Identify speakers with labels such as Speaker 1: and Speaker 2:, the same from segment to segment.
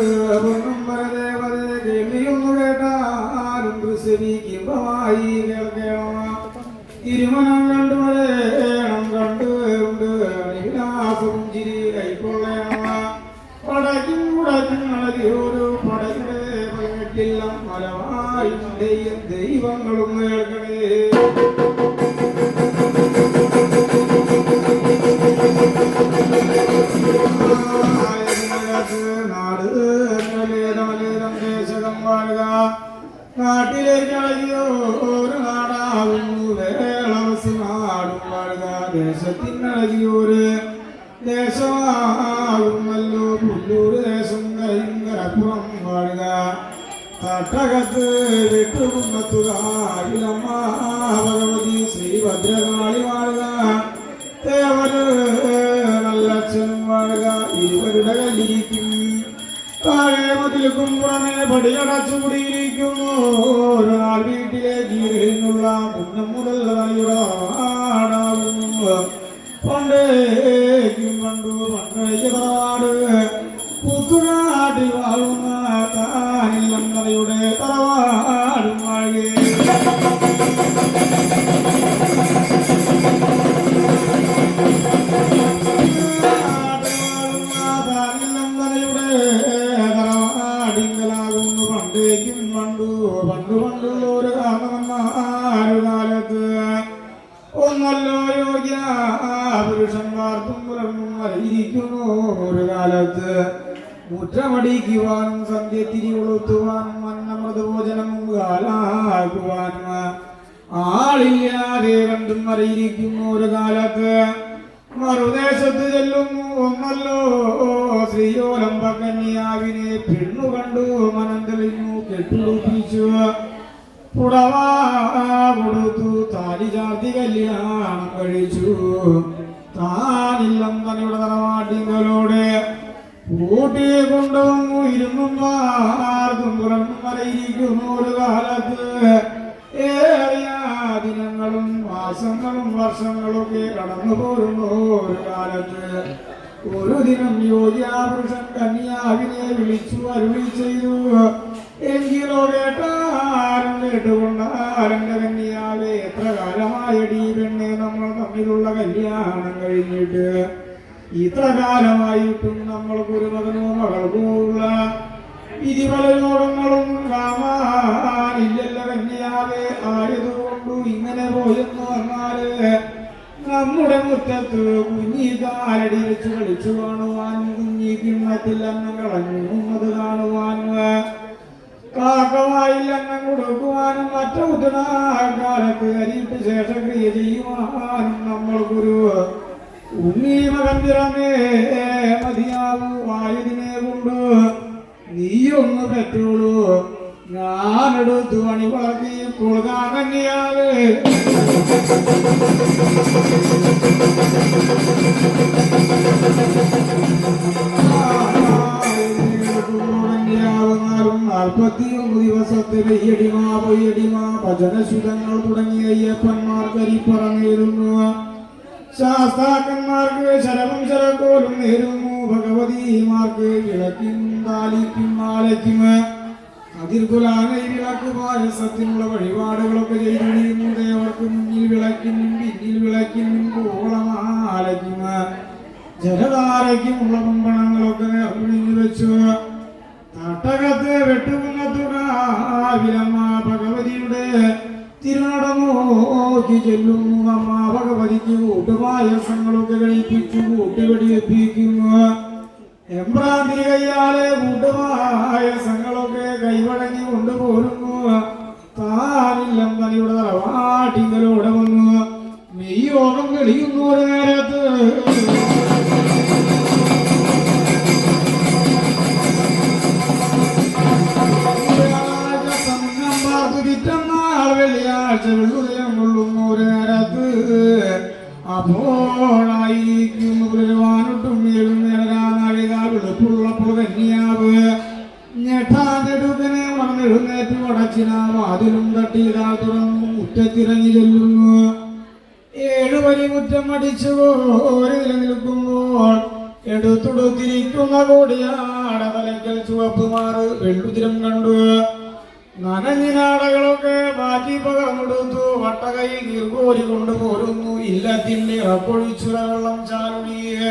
Speaker 1: ദേവതേ കേൾവിയൊന്നു കേട്ടാലും ദൃശ്യമായി കേൾക്കണം. തിരുമനം കണ്ടു വരേണം കണ്ടുകൊണ്ട് വിലാസം ചിരി കൈക്കൊള്ളണം. പടയ്ക്കും കുടയ്ക്കും നടത്തിയൊരു പടയുടെ പതിനെട്ടില്ല മലവായും ദൈവങ്ങളും കേൾക്കണേ. നാട് മലേതം ദേശകം വാഴുക. നാട്ടിലേക്ക് അഴകിയോരു നാടാവുന്നു വേളവസി നാടും വാഴുക. ദേശത്തിനഴകിയോര് ദേശമാകുന്നല്ലോ പുല്ലൂർ ദേശം കരപ്പുറം വാഴുക. തട്ടകത്ത് വെട്ടുകുന്നത്തുകാരിലമ്മ ഭഗവതി ശ്രീഭദ്രകാളി വാഴുക. ദേവര് നല്ലച്ഛൻ വാഴുക. ഇരുവരുടെ കല്ലിരിക്കും താഴെ മതിൽക്കും പുറമെ പടിയടച്ചുകൂടിയിരിക്കുന്നു. ഒരാൾ വീട്ടിലേക്ക് ഇരുന്നുള്ള കുന്നം മുതൽ തലയുടാടാകുന്നു. പണ്ടേക്കും കണ്ടു പണ്ടേക്ക് പുത്തുനാട്ടിൽ വാഴുന്ന താനില്ലം തലയുടെ തറവാടും വാഴേ. പണ്ടേക്കും പണ്ടുള്ളൊരു കാലത്ത് ഒന്നല്ലോ യോഗ്യ പുരുഷന്മാർക്കും പുലർന്നും അറിയിരിക്കുന്നു. ഒരു കാലത്ത് മുറ്റമടിക്കുവാനും സന്ധ്യത്തിരി കൊളുത്തുവാനും അന്നമൃതഭോജനവും കാലാക്കുവാനും ആളില്ലാതെ കണ്ടും അറിയിരിക്കുന്നു. ഒരു കാലത്ത് മറുദേശത്ത് ചെല്ലുന്നു. ഒന്നല്ലോ ശ്രീയോലംബ കന്യാവിനെ പെണ്ണു കണ്ടു മനം തെളിഞ്ഞു കെട്ടുടുപ്പിച്ചു പുടവ കൊടുത്തു താലി ചാർത്തി കല്യാണം കഴിച്ചു. താനില്ലം തന്നയുടെ തറവാട്ടിങ്കലോടെ കൂട്ടി കൊണ്ടുവന്നു. ഇരുന്നും പറയിരിക്കുന്നു. ഒരു കാലത്ത് ഏറിയ ദിനങ്ങളും മാസങ്ങളും വർഷങ്ങളൊക്കെ കടന്നു പോരുന്നു. ഒരു കാലത്ത് ഒരു ദിനം യോഗ്യാപുരുഷൻ കന്യാവിനെ വിളിച്ചു അരുളി ചെയ്തു. എങ്കിലോ കേട്ടാലും കേട്ടുകൊണ്ടാലെന്റെ കന്യാവെ എത്ര കാലമായടി പെണ്ണെ നമ്മൾ തമ്മിലുള്ള കല്യാണം കഴിഞ്ഞിട്ട്. ഇത്ര കാലമായിട്ടും നമ്മൾക്കൊരു മകനോ മകൾക്കോ ഉള്ള ഇതി പല രോഗങ്ങളും കാണാനില്ലല്ല കന്യാവെ. ആയതുകൊണ്ടു ഇങ്ങനെ പോയെന്ന് പറഞ്ഞാല് നമ്മുടെ മുറ്റത്ത് കുഞ്ഞി കാലടി വെച്ച് കളിച്ചു കാണുവാനും കുഞ്ഞി കിണ്ണത്തിൽ അന്നം കളഞ്ഞുന്നത് കാണുവാനും കാക്കവായിൽ അന്നം കൊടുക്കുവാനും മറ്റു അരിയിട്ട് ശേഷക്രിയ ചെയ്യുവാനും നമ്മൾക്കൊരു ഉണ്ണി മകൻ പിറമേ മതിയാവുമായതിനെ കൊണ്ട് നീയൊന്ന് പറ്റുള്ളൂ. ഞാനെടുത്തു പണി വളർത്തി കൊടുക്കാൻ തന്നെയാവേ. ാവുന്നാലും 49 ദിവസത്തെ പൊയ്യടിമ ഭജനശുദ്ധങ്ങൾ തുടങ്ങിയ അയ്യപ്പന്മാർ കരിപ്പറങ്ങിയിരുന്നു. ശാസ്താക്കന്മാർക്ക് ശരവും ശരക്കോലും നേരുന്നു. ഭഗവതിമാർക്ക് വിളക്കും താലിക്കും മാലയ്ക്കും അതിർകുലാനൈ വിളക്ക് പായസത്തിനുള്ള വഴിപാടുകളൊക്കെ ചെയ്തിരിക്കുന്നു. ദേവർക്ക് മുന്നിൽ വിളക്കിനും പിന്നിൽ വിളക്കിനും കോളമാലയ്ക്കും ജലധാരയ്ക്കുമുള്ള കുമ്പണങ്ങളൊക്കെ നേർപ്പിടിഞ്ഞു വെച്ചു. തട്ടകത്ത് വെട്ടുകുന്നത്തുകാവിലമ്മ ഭഗവതിയുടെ തിരുനടമോക്കി ചെല്ലുന്നു. അമ്മ ഭഗവതിക്ക് കൂട്ടുപായസങ്ങളൊക്കെ കഴിപ്പിച്ചു കൂട്ടുപടിയെപ്പിക്കുന്നു. എമ്പ്രാന്തി കയ്യാലെ കൂട്ടുപായസങ്ങളൊക്കെ കൈവടങ്ങി കൊണ്ടുപോരുന്നു. താനില്ലം തലയുടെ തറവാട്ടിങ്കലോടെ വന്നു മെയ്യോകം കളിയുന്നു. ഒരു നേരത്ത് വെള്ളിയാഴ്ച വെള്ളുദയം കൊള്ളുന്നു. ഒരു നേരത്ത് അപ്പോഴായിരിക്കുന്നു പുലരുവാനൊട്ടും എഴുന്നേരാനാഴിക വെളുപ്പുള്ളപ്പോൾ കന്യാവ് ഞെട്ടാനെടുക്കനെ വളർന്നെഴുന്നേറ്റ് വടച്ചിന വാതിലും തട്ടിയിടാ തുറന്നു മുറ്റത്തിറങ്ങി ചെല്ലുന്നു. 7 വരി മുറ്റം അടിച്ചു ഓരയിൽ നിൽക്കുമ്പോൾ എടുത്തുടുത്തിരിക്കുന്ന കോടിയാടെ തലയ്ക്കൽ ചുവപ്പുമാറ് വെള്ളുതിരം കണ്ടു. നനഞ്ഞിനാടകളൊക്കെ മാറ്റി പകർന്നെടുത്തു. വട്ടകയിൽ നീർകോരി കൊണ്ടുപോരുന്നു. ഇല്ലത്തിന്റെ ഇറപ്പൊഴിച്ചുര വെള്ളം ചാലുടിയെ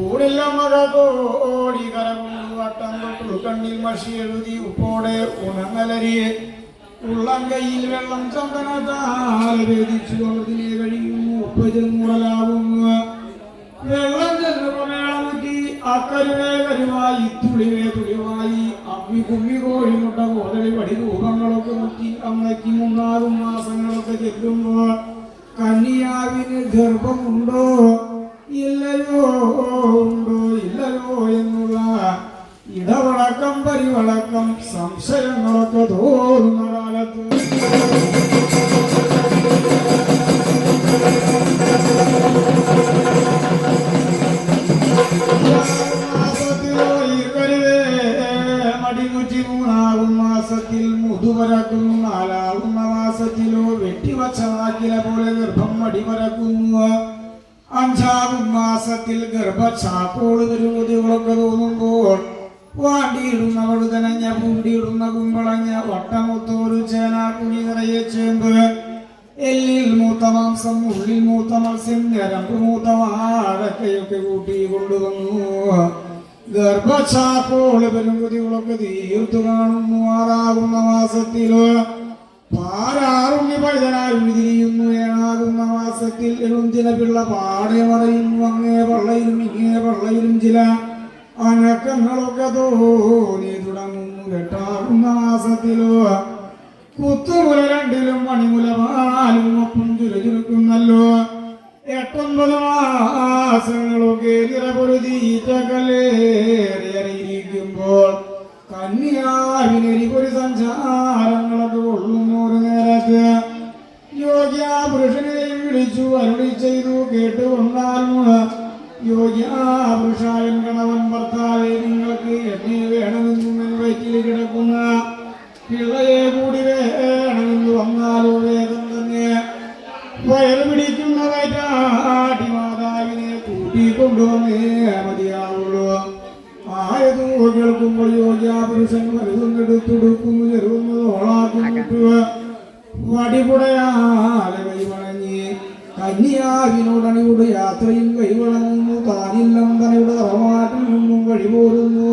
Speaker 1: ഊടില്ല മകത്തോടി കരകൊണ്ടു വട്ടം തൊട്ടു കണ്ണിൽ മഷി എഴുതി ഉപ്പോടെ ഉണങ്ങലരിയെ ഉള്ളം കയ്യിൽ വെള്ളം ചന്ദനത്താൽ വേദിച്ചു കൊണ്ടതിനെ കഴിയുന്നു. ഉപ്പ് ചെന്നുടലാവുന്നു. വെള്ളം ചെന്നുകൊമേളമുറ്റി അക്കരുവേ കരുവായി തുളിവേ തുളിവായി അമ്മി കുമ്മി കോഴിമുട്ട കോതളി പടി രൂപങ്ങളൊക്കെ മുറ്റി അമ്മയ്ക്ക് 3 മാസങ്ങളൊക്കെ ചെല്ലുമ്പോൾ കന്യാവിന് ഗർഭമുണ്ടോ ഇല്ലയോ ഉണ്ടോ ഇല്ലയോ എന്നുള്ള ഇടവളക്കം പരിവളക്കം സംശയങ്ങളൊക്കെ തോന്നുന്ന കാലത്ത് മടിമുറ്റി 3 മാസത്തിൽ മുതുപരക്കുന്നു. 4 മാസത്തിലോ വെട്ടിവച്ചമാക്കില പോലെ ഗർഭം മടിമരക്കുന്നു. 5 മാസത്തിൽ ഗർഭച്ചാക്കോള് വരുമതികളൊക്കെ തോന്നുമ്പോൾ വാണ്ടിയിടുന്ന വഴുതനഞ്ഞ പൂണ്ടിയിടുന്ന കുമ്പളഞ്ഞ വട്ടമൊത്തോരു ചേന കുഴി നിറയെ ചേമ്പ് എല്ലിൽ മൂത്ത മാംസം ഉള്ളിൽ മൂത്ത മത്സ്യം ഞരമ്പ് മൂത്ത വാഴക്കയൊക്കെ കൂട്ടി കൊണ്ടുവന്നു. ഗർഭച്ചാക്കോള് പെരുങ്കുതികളൊക്കെ തീർത്തു കാണുന്നു. 6 മാസത്തില് പാരാറുണ്ണി പൈതനായി തിരിയുന്നു. 7 മാസത്തിൽ എഴുഞ്ചില പിള്ള പാടെ മറയുന്നു. അങ്ങേ പള്ളയിലും ഇങ്ങേ പള്ളയിലും ചില അനക്കങ്ങളൊക്കെ തോന്നി തുടങ്ങുന്നു. 8 മാസത്തിലോ കുത്തുമുല 2ലും മണിമുല 4 ഒപ്പം ചുരുക്കുന്നല്ലോ. 8-9 മാസങ്ങളൊക്കെ നിറപൊരുതിയിരിക്കുമ്പോൾ കന്യാവിനൊരു സഞ്ചാരങ്ങളൊക്കെ കൊള്ളുന്നു. ഒരു നേരത്ത് യോഗ്യാപുരുഷനെയും വിളിച്ചു അരുളി ചെയ്തു. കേട്ടുകൊണ്ടാലും യോഗ്യാപുരുഷായൻ കണവൻ ഭർത്താവെ നിങ്ങൾക്ക് എന്നെ വേണമെന്നും വയറ്റിൽ കിടക്കുന്ന പിള്ളയെ കൂടി വേണമെന്ന് വന്നാലോ വേദം തന്നെ വയറ് പിടിക്കുന്ന വയറ്റാട്ടി മാതാവിനെ കൂട്ടിക്കൊണ്ടുവന്നേ മതിയാവുള്ളൂ. ആയതു കേൾക്കുമ്പോൾ യോഗ്യാപുരുഷൻ വരുന്നെടുത്തുടുക്കുന്നു. ചെറുന്നത് ഓളാക്കുന്നു. വടിപുടയാലെ കൈവണങ്ങി കന്യാവിനോടണിയുടെ യാത്രയും കൈവണങ്ങുന്നു. താനില്ലം തനയുടെ തറവാട്ടിൽ നിന്നും വഴിപോരുന്നു.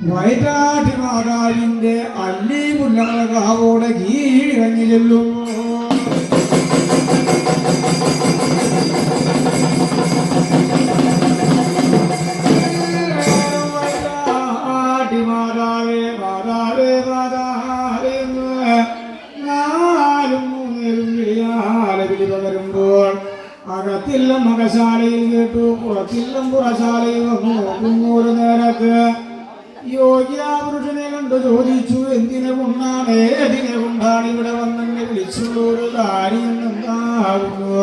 Speaker 1: വയറ്റാട്ടി മാതാവിന്റെ അല്ലി മുല്ലകാവോടെ കീഴിറങ്ങി ചെല്ലുന്നു. മാതാവേ മാതാവേ മാതാവേ 4 വിളിയാലെ വിളി പകരുമ്പോൾ അകത്തില്ല മകശാലയിൽ കേട്ടു. പുറത്തില്ലം പുറശാലയിൽ വന്നു നോക്കുന്നു. ഒരു നേരത്ത് യോഗ്യാപുരുഷനെ കണ്ടു ചോദിച്ചു, എന്തിനെ കൊണ്ടാണ് ഏതിനെ കൊണ്ടാണ് ഇവിടെ വന്നെന്നെ വിളിച്ചുള്ള ഒരു കാര്യം എന്താകുന്നു?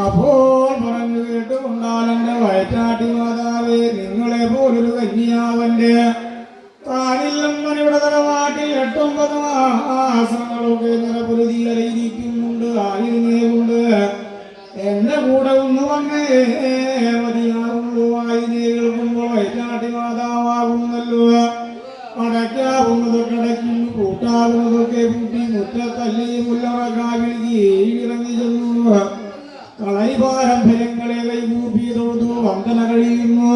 Speaker 1: അപ്പോൾ പറഞ്ഞു കേട്ടുകൊണ്ടാലെന്റെ വയറ്റാട്ടി മാതാവേ, നിങ്ങളെ പോലൊരു കന്യാവന്റെ താനില്ലം ഇവിടെ തറവാട്ടിൽ 8-9 മാസങ്ങളൊക്കെ നിറപൊരുതിയിരിക്കുന്നുണ്ട്. ആയിരിനെ കൊണ്ട് എന്റെ കൂടെ ഒന്ന് വന്നേ മതിയാവുള്ളൂ. ആയിനെ കേൾക്കുമ്പോൾ വയറ്റാട്ടി മാതാവാകുന്നല്ലോ. അടയ്ക്കാവുന്നതൊക്കെ അടയ്ക്കുന്നു, കൂട്ടാവുന്നതൊക്കെ കൂട്ടി മുറ്റത്തല്ലി മുല്ലറക്കാവിൽ ഇറങ്ങി ചെന്നു. കളൈപാരമ്പര്യങ്ങളെ കൈകൂപ്പി തൊഴുതു വന്ദന കഴിയുന്നു.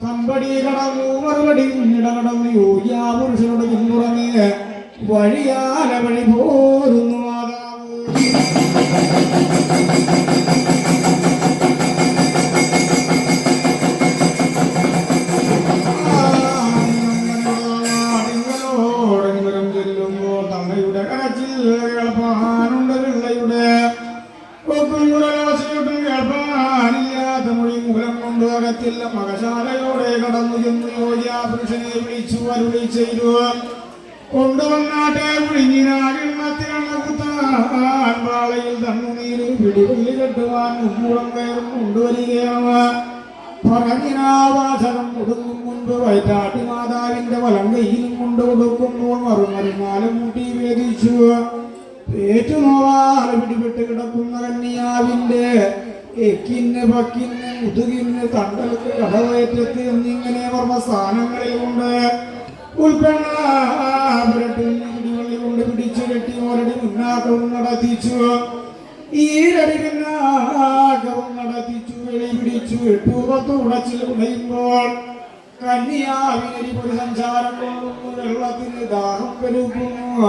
Speaker 1: കമ്പടി കടന്നു മറുപടി മുന്നിട കടന്നു. യോഗ്യാപുരുഷനോട് പിന്തുടങ്ങി വഴിയാല വഴി പോരുന്നു. മാതാവ് ചെല്ലുമ്പോൾ തമ്മയുടെ കരച്ചിൽ കേൾപ്പാനുണ്ട്. പിള്ളയുടെ കേൾപ്പാനില്ലാത്ത മൊഴി മൂലം കൊണ്ട് അകത്തില്ല മകശാലയോടെ കടന്നു ചെന്നു. യോഗ്യാപുരുഷനെ വിളിച്ചു അരുളി ചെയ്തു. കൊണ്ടുവന്നാട്ടെ മുഴിഞ്ഞിനാകിണ്ണത്തിലെണ്ണ കുത്താൻ പാളയിൽ തണ്ണുനീര് പിടിപുള്ളി കെട്ടുവാൻ മുമ്മൂളം കയറും കൊണ്ടുവരികയാണ്. പറഞ്ഞിനാവാചകം കൊടുക്കും മുൻപ് വയറ്റാട്ടി മാതാവിന്റെ വലം കയ്യിലും കൊണ്ട് കൊടുക്കുമ്പോൾ മറുമരുന്നാലും മുട്ടി വേദിച്ചു. പേറ്റുനോവാൽ പിടിപെട്ട് കിടക്കുന്ന കന്യാവിന്റെ എക്കിന് പക്കിന് മുതുകിന് തണ്ടൽക്ക് കടവയറ്റത്ത് എന്നിങ്ങനെ വർമ്മസ്ഥാനങ്ങളിലുണ്ട് ഉൾപ്പെണ്ണാപുരട്ടിൽ ഇടിവള്ളി കൊണ്ട് പിടിച്ചു കെട്ടി ഓരടി മുന്നാക്കവും നടത്തിച്ചു ഈരടി പിന്നാക്കവും നടത്തിച്ചു വെളി പിടിച്ചു 8 ഉടച്ചിൽ ഉടയുമ്പോൾ കന്യാവിനരി ഒരു സഞ്ചാരം കൊള്ളുന്നു വെള്ളത്തിന് ദാഹം പെരുക്കുന്നു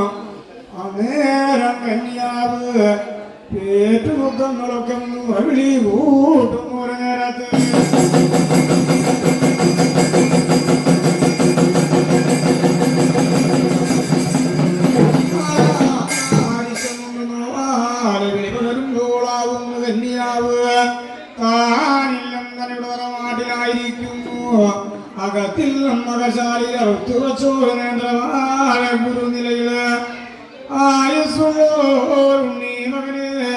Speaker 1: അന്നേരം കന്യാവ് പേറ്റുമുഖങ്ങളൊക്കെ മുറവിളി കൂട്ടുന്നു ഒരു നേരത്ത് അകത്തിൽ മകശാലി അറുത്തുവച്ചോറ് നേന്ത്രവാഴ ഗുരുനിലയില് ആയുസ്സുള്ളോരുണ്ണി മകനെ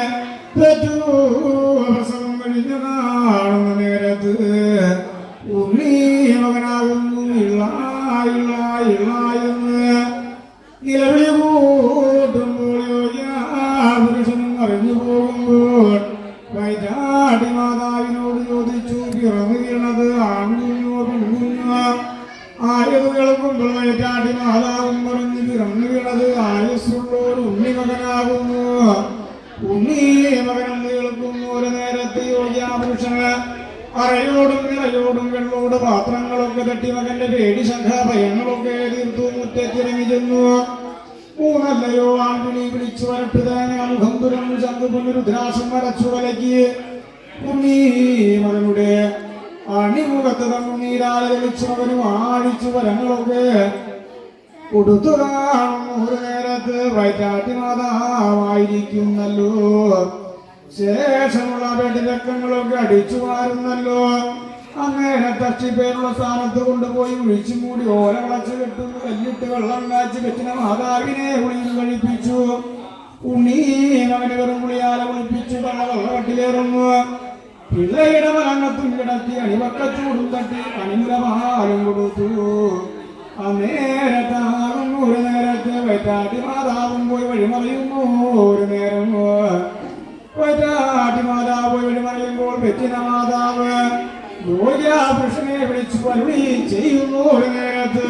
Speaker 1: പ്രസവം കഴിഞ്ഞ കാണുന്ന നേരത്ത് ഉണ്ണി മകനാകുന്നു ഇള്ള എന്ന് ഇലവിളി കൂട്ടുമ്പോൾ പുരുഷനും അറിഞ്ഞു പോകുമ്പോൾ വൈരാടി മാതാവിനോട് ചോദിച്ചു പിറന്നു വീണത് ആൺകുഞ്ഞോ പെൺകുഞ്ഞോ ആയത് കേൾക്കുമ്പോൾ വൈരാടി മാതാവും പറഞ്ഞു പിറന്നു വീണത് ആയുസ്സുള്ളൊരു ഉണ്ണി മകനാകുന്നു ഉണ്ണി മകനെന്ന് കേൾക്കുന്നു ഒരു നേരത്തെ യോഗ്യാപുരുഷന് അറയോടും നിറയോടും വെള്ളോട് പാത്രങ്ങളൊക്കെ തട്ടി മകന്റെ പേടി ശംഖ ഭയങ്ങളൊക്കെ തീർത്തു മുറ്റത്തിറങ്ങി ചെന്നു ഊണല്ലയോ ആൺകുണി വിളിച്ചു വരട്ടുതേന മുഖം തുറന്നു ചന്തുപൊന്നു രുദ്രാശം വരച്ചു വലക്കി ഉണ്ണി മകനുടെ അണിമുഖത്ത് തന്നു നീരാലെ തെളിച്ചു മകനും ആഴിച്ചു വരങ്ങളൊക്കെ കൊടുത്തു കാണുന്നു ഒരു നേരത്ത് വൈറ്റാട്ടി മാതാവായിരിക്കുന്നല്ലോ ശേഷമുള്ള വെടിരക്കങ്ങളൊക്കെ അടിച്ചു മാറുന്നല്ലോ അങ്ങനെ തട്ടിപ്പേരുള്ള സ്ഥാനത്ത് കൊണ്ടുപോയി ഒഴിച്ചു മൂടി ഓല വളച്ച് കെട്ടുന്നു കല്ലിട്ട് വെള്ളം കാച്ച് കെട്ടിന മാതാവിനെ കുളിയിൽ കഴിപ്പിച്ചു ഉണ്ണി മകനെ വെറും കുളിയാലെ കുളിപ്പിച്ചു വെള്ളവെട്ടിലേറുന്നു പിള്ളയുടെ മലങ്ങത്തും കിടത്തി അണിവക്കച്ചൂടും തട്ടി അണിമുലമാലും കൊടുത്തു അന്നേരത്താകുന്നു ഒരു നേരത്ത് വൈറ്റാട്ടി മാതാവും പോയി വഴിമറിയുന്നു ഒരു നേരം വൈറ്റാട്ടി മാതാവ് പോയി വഴിമറിയുമ്പോൾ പെറ്റിന മാതാവ് യോഗ്യാപുരുഷനെ വിളിച്ചു പരുളി ചെയ്യുന്നു ഒരു നേരത്ത്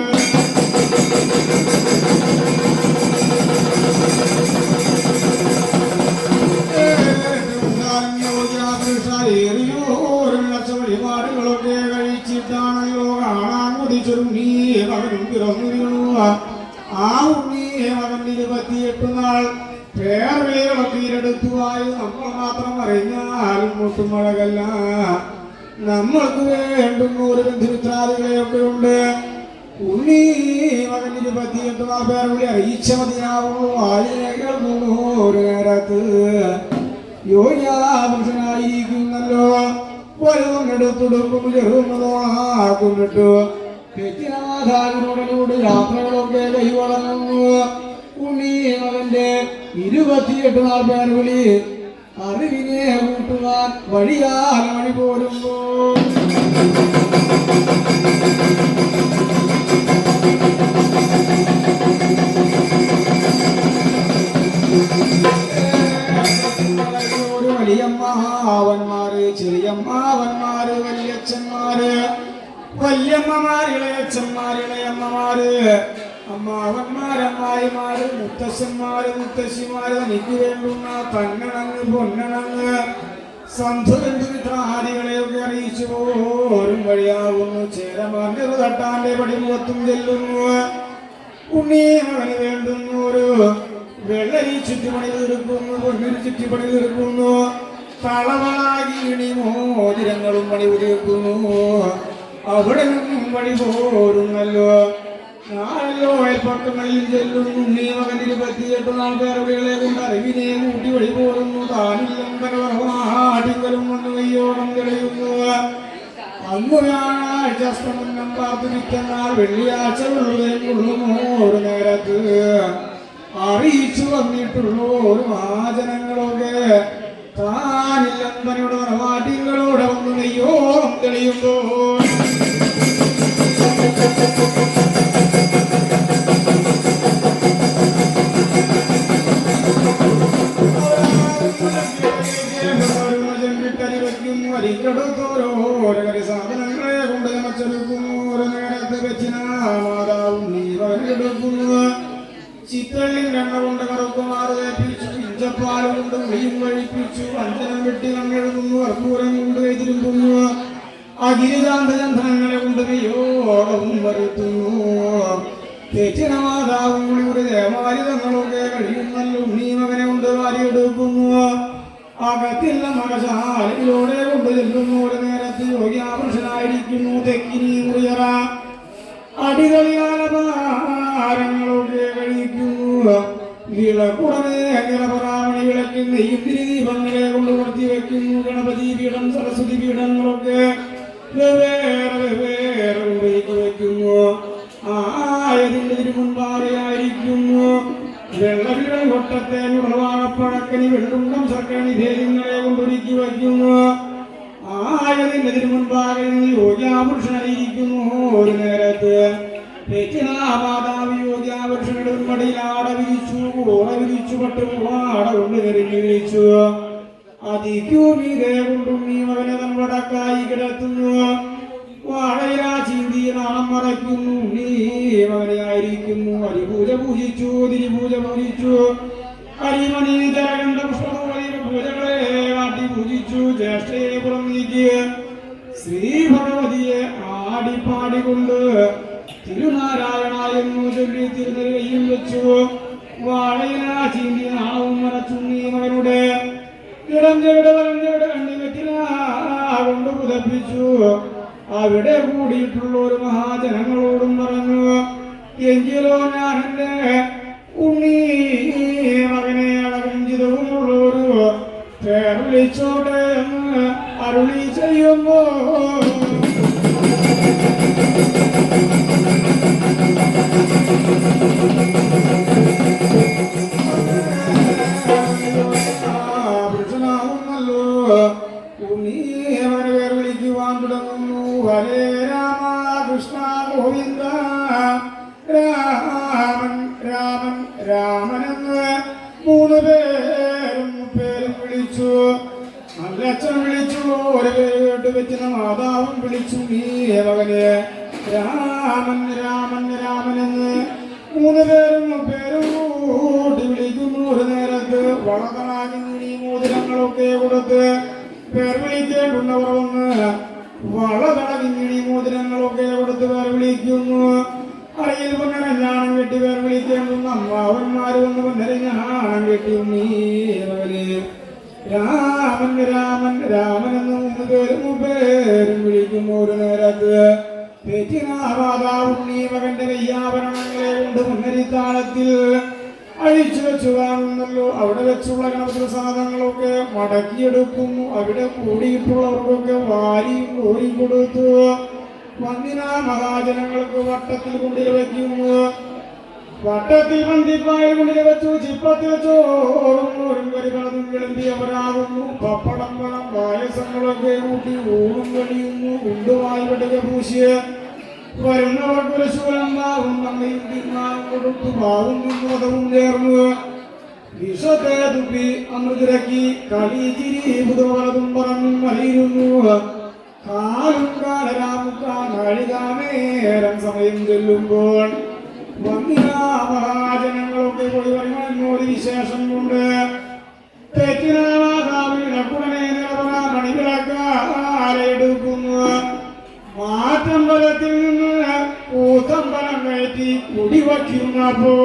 Speaker 1: വഴിപാടുകളൊക്കെ കഴിച്ചിട്ടാണല്ലോ കാണാൻ കുതിച്ചൊരു ഉണ്ണി മകനും പിറന്നു വീണു ആ ഉണ്ണി മകൻ 28 നാൾ പേർവിളികളൊക്കെ ഈരെടുത്തുവായി നമ്മൾ മാത്രം അറിഞ്ഞാൽ മുട്ടുമഴകല്ല നമ്മൾക്ക് വേണ്ടുന്ന ഒരു ബന്ധുമിത്രാദികളെയൊക്കെ ഉണ്ട് ഉണ്ണി മകൻ 28 നാൾ പേർവിളി അറിയിച്ച മതിയാവുന്നു ആയിരങ്ങൾ ഒരു നേരത്ത് യോഗ്യാപുരുഷനായിരിക്കുന്നല്ലോ വലുതും എടുത്തുടുക്കും ചെറുന്നതോളാക്കുന്നിട്ടു തെറ്റിനാഥാവിനോടനോട് യാത്രകളൊക്കെ കൈവളങ്ങുന്നു ഉണ്ണി മകന്റെ 28 നാൾ പേർവിളി അറിവിനെ കൂട്ടുവാൻ വഴിയാൽ വഴി പോരുമ്പോ വലിയമ്മാവന്മാര് ചെറിയമ്മാവന്മാര് വല്യച്ഛന്മാര് വല്യമ്മമാര് ഇളയച്ഛന്മാര് ഇളയമ്മമാര് അമ്മാവന്മാരമ്മായിമാര് മുത്തശ്ശന്മാര് മുത്തശ്ശിമാര് തനിക്ക് വേണ്ടുന്ന തന്നണങ്ങ് പൊന്നണങ്ങ് സന്ധുബന്ധുമിത്രാദികളെയൊക്കെ അറിയിച്ചു പോരും വഴിയാവുന്നു ചേരമാന്റെ തട്ടാന്റെ പടിമുഖത്തും ചെല്ലുന്നു ഉണ്ണി മകന് വേണ്ടുന്നു ഒരു വെള്ളരി ചുറ്റുപണി തീർക്കുന്നു പൊന്നൊരു ചുറ്റുപണി തീർക്കുന്നു തളവളാകി മോതിരങ്ങളും പണി തീർക്കുന്നു അവിടെ നിന്നും വഴി പോരുന്നല്ലോ നാളല്ലോ അയൽപ്പക്കങ്ങളിൽ ചെല്ലുന്നു ഉണ്ണി മകൻ 28 നാൾ പേരുകളെ കൊണ്ട് അറിവിനെ കൂട്ടി വഴി പോരുന്നു താനില്ലം കരവാടിങ്കലും കൊണ്ട് കയ്യോളം തെളിയുന്നു അന്നു വ്യാഴാഴ്ച അസ്തമന്നം പാർത്ത് നിൽക്കുന്നാൾ വെള്ളിയാഴ്ച കൊള്ളുന്നു ഒരു നേരത്ത് അറിയിച്ചു വന്നിട്ടുള്ളൂ ഒരു വാചനങ്ങളൊക്കെ താനില്ലം തനിയുടെ കരവാടിങ്ങളോടെ വന്നു കയ്യോളം തെളിയുമ്പോൾ വരിക്കടുത്തോരോ വരവിയെടുക്കുന്നു. ചിത്തള്ളിനെണ്ണ കൊണ്ട് കറുക്കുമാറ് തേപ്പിച്ചു, ഇഞ്ചപ്പാൽ കൊണ്ട് ഉളിയും കഴിപ്പിച്ചു, വഞ്ചനം വെട്ടി കണ്ണെഴുതുന്നു, കർപ്പൂരം കൊണ്ട് എതിരുമ്പുന്നു, അഗിരികാന്തചന്ദ്രങ്ങളെ കൊണ്ട് നെയ്യോളവും വരുത്തുന്നു. തെറ്റിന മാതാവും കൂടി ദേവാലിതങ്ങളൊക്കെ കഴിയുന്നല്ലോ. ഉണ്ണി മകനെ കൊണ്ട് വാരിയെടുക്കുന്നു. അകത്തില്ല മകശാലയിലൂടെ കൊണ്ട് ചെല്ലുന്നു. ഒരു നേരത്ത് യോഗിയാപുരുഷനായിരിക്കുന്നു. തെക്കിനി മുറിയറ അടികളിയാലഭാരങ്ങളൊക്കെ കഴിക്കുന്നു. വിളക്കുടനെ നിറപറാമണി വിളക്കിൽ നെയ്യും ദീപങ്ങളെ കൊണ്ട് വർത്തി വയ്ക്കുന്നു. ഗണപതി പീഠം സരസ്വതി പീഠങ്ങളൊക്കെ വെവ്വേറെ ഉപയോഗിച്ച് വയ്ക്കുന്നു. ആയതിന്റെ തിരുമുൻപാറയായിരിക്കുന്നു. വെള്ളവിരൽ കൊട്ടത്തെ ഉളവാണപ്പഴക്കനി വെള്ളുണ്ടം ശർക്കരണി ഭേദങ്ങളെ കൊണ്ടൊരുക്കി വയ്ക്കുന്നു. ആയതിന്റെ തിരുമുൻപാകെ യോഗിയാപുരുഷനായിരിക്കുന്നു. ഒരു നേരത്ത് മാതാവ് യോഗിയാപുരുഷനുടെ ഉൾമടിയിൽ ആട വിരിച്ചു, ഓട വിരിച്ചു, പട്ടുപാട കൊണ്ട് നെറിഞ്ഞു വിരിച്ചു. അതിക്കൂമീതേ കൊണ്ടും നീ മകനെ തൻവടക്കായി കിടത്തുന്നു. വാഴയിലാ ചീന്തി നാളം മറയ്ക്കുന്നു. നീ മകനെയായിരിക്കുന്നു. അരിപൂജ പൂജിച്ചു, തിരിപൂജ പൂജിച്ചു, അരിമണി ജലകണ്ഠ പുഷ്പൂരി പൂജകളെ കാട്ടി പൂജിച്ചു. ജ്യേഷ്ഠയെ പുറം നീക്കി ശ്രീ ഭഗവതിയെ ആടിപ്പാടിക്കൊണ്ട് തിരുനാരായണ എന്നു ചൊല്ലി തിരുനെല്ലിയും വെച്ചു. വാഴയിലാ ചീന്തി നാളവും മറച്ചു. നീ മകനുടെ ഇടം ചെവിടെ വലം ചെവിടെ കണ്ണിവെറ്റില കൊണ്ട് പുതപ്പിച്ചു. അവിടെ കൂടിയിട്ടുള്ള ഒരു മഹാജനങ്ങളോടും പറഞ്ഞു, എങ്കിലോ ഞാൻ എന്റെ ഉണ്ണി മകനെ അടകഞ്ചിതവുമുള്ളൊരു പേർ വിളിച്ചോട്ടെ എന്ന് അരുളി ചെയ്യുമ്പോ പുരുഷനാവുന്നല്ലോ. ഉണ്ണി അവനെ പേർ വിളിക്കുവാൻ തുടങ്ങുന്നു. ഹരേ രാമ കൃഷ്ണ ഗോവിന്ദ രാമൻ രാമൻ രാമനെന്ന് മൂന്ന് പേരും വിളിച്ചു. നല്ലച്ഛൻ വിളിച്ചു. ഒരു പേര് കേട്ട് വെച്ചിന മാതാവും വിളിച്ചു. നീ മകനെ രാമൻ രാമൻ രാമനെന്ന് മൂന്ന് പേരും കൂട്ടി വിളിക്കുന്നു. ഒരു നേരത്ത് വളതളാകി നീ മോതിരങ്ങളൊക്കെ കൊടുത്ത് പേർ വിളിക്കേണ്ടുന്നവർ വന്ന് വളതളകിങ്ങിണി മോതിരങ്ങളൊക്കെ കൊടുത്ത് പേർ വിളിക്കുന്നു. അറിയിൽ പൊന്നരഞ്ഞാണം കെട്ടി പേർ വിളിക്കേണ്ടുന്ന അമ്മാവന്മാര് വന്ന് പൊന്നരഞ്ഞാണം കെട്ടി. നീ മകനെ രാമൻ രാമൻ രാമനെന്ന് മൂന്ന് പേരും വിളിക്കുന്നു. ഒരു നേരത്ത് മാതാവുണ്ണി മകന്റെ വയ്യാഭരണങ്ങളെ കൊണ്ട് മുന്നരിത്താളത്തിൽ അഴിച്ചു വെച്ചു കാണുന്നല്ലോ. അവിടെ വെച്ചുള്ള ഗണപതി സാധനങ്ങളൊക്കെ മടക്കിയെടുക്കുന്നു. അവിടെ കൂടിയിട്ടുള്ളവർക്കൊക്കെ വാരിയും കോരി കൊടുത്തു. വന്നിന മഹാജനങ്ങൾക്ക് വട്ടത്തിൽ കൊണ്ടിൽ വയ്ക്കുന്നു. വട്ടത്തിൽ പന്തിപ്പായി കൊണ്ടിൽ വെച്ചു. ചിപ്പത്തിൽ ചോറും ഒരു കരികളതും വിളമ്പിയവരാകുന്നു. പപ്പടം പണം പായസങ്ങളൊക്കെ കൂട്ടി ഊണും കഴിയുന്നു. കൊണ്ടുവായി വെടുക പൂശിയ വരുന്നവർക്കൊരു ശൂലമ്പാവും നമ്മയും തിന്നാവും കൊടുത്തു. പാവും വിനോദവും ചേർന്നു വിഷത്തെ തുപ്പി അമൃതിരക്കി കളി ചിരി പുതുവളതും പറന്നും മലയിരുന്നു. കാലും കാലരാമുക്കാഴികാമേരം സമയം ചെല്ലുമ്പോൾ വന്നിനാ മഹാജനങ്ങളൊക്കെ പോയി വരുമെന്നൊരു വിശേഷം കൊണ്ട് തെറ്റിനാമാതാവിളക്കുടനെ നിറവണ മണിവിളക്കാരെടുക്കുന്നു. മാറ്റമ്പലത്തിൽ നിന്ന് കൂത്തമ്പലം കയറ്റി കുടിവയ്ക്കുന്നപ്പോ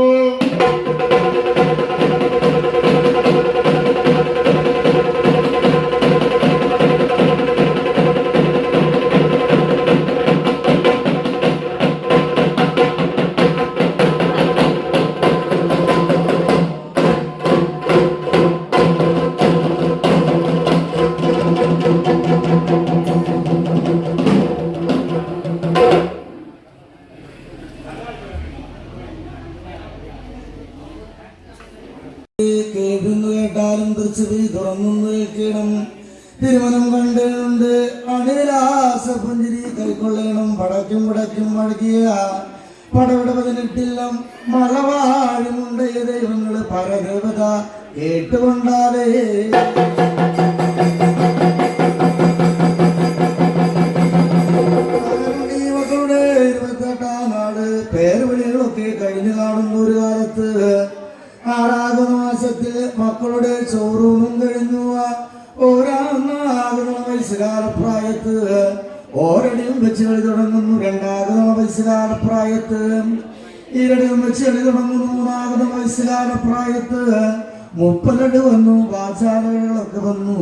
Speaker 1: കേട്ടാലും തീർച്ചയായും തുറന്നു കേൾക്കണം. തിരുമനം കണ്ടുണ്ട് അണിലാസ പുഞ്ചിരി കൈക്കൊള്ളണം. പടക്കും പടക്കും മടക്കിയ പടവിടെ 18 മഴവാഴുമുണ്ട് ദൈവങ്ങള് പരദേവത കേട്ടുകൊണ്ടാലേ മക്കളുടെ 28-ാം നാട്
Speaker 2: പേരുവിളികളൊക്കെ കഴിഞ്ഞു കാണുന്ന ഒരു കാലത്ത് ആറാകുന്ന മാസത്തിൽ മക്കളുടെ ചോറൂണും കഴിഞ്ഞു. ഓരാകുന്ന വയസ്സുകാലപ്രായത്ത് ഓരടിയും വെച്ച് കളി തുടങ്ങുന്നു. രണ്ടാകുന്ന വയസ്സുകാലപ്രായത്ത് ഈരടിയും വെച്ച് കളി തുടങ്ങുന്നു. മൂന്നാകുന്ന വയസ്സുകാലപ്രായത്ത് 30 വന്നു. വാചാലകളൊക്കെ വന്നു.